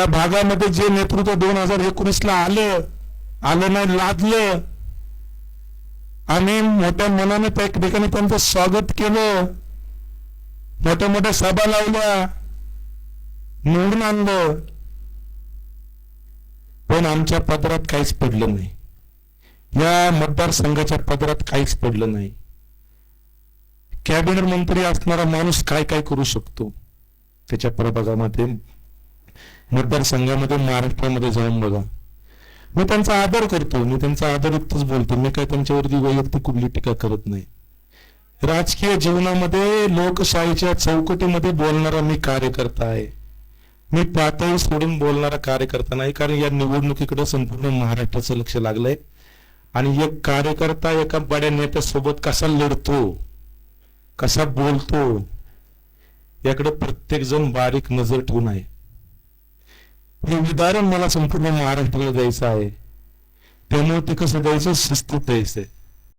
या भागामध्ये जे नेतृत्व 2019ला आलं नाही, लादलं, आम्ही मोठ्या मनाने त्या ठिकाणी त्यांचं स्वागत केलं, मोठ्या मोठ्या सभा लावल्या, निवडून आणलं, पण आमच्या पदरात काहीच पडलं नाही. या मतदारसंघाच्या पदरात काहीच पडलं नाही. कॅबिनेट मंत्री असणारा माणूस काय काय करू शकतो त्याच्या प्रभागामध्ये, मतदारसंघामध्ये, महाराष्ट्रामध्ये जाऊन बघा. मी त्यांचा आदर करतो, मी त्यांचा आदरयुक्तच बोलतो, मी काय त्यांच्यावरती वैयक्तिक कुठली टीका करत नाही. राजकीय जीवनामध्ये लोकशाहीच्या चौकटीमध्ये बोलणारा मी कार्यकर्ता आहे. मी पातळी सोडून बोलणारा कार्यकर्ता नाही, कारण या निवडणुकीकडे संपूर्ण महाराष्ट्राचं लक्ष लागलंय. आणि एक कार्यकर्ता एका बड्या नेत्यासोबत कसा लढतो, कसा बोलतो, याकडे प्रत्येक जण बारीक नजर ठेवून आहे. हे उदाहरण मला संपूर्ण महाराष्ट्राला द्यायचं आहे. त्यामुळे ते कसं द्यायचं, शिस्तीत द्यायचंय.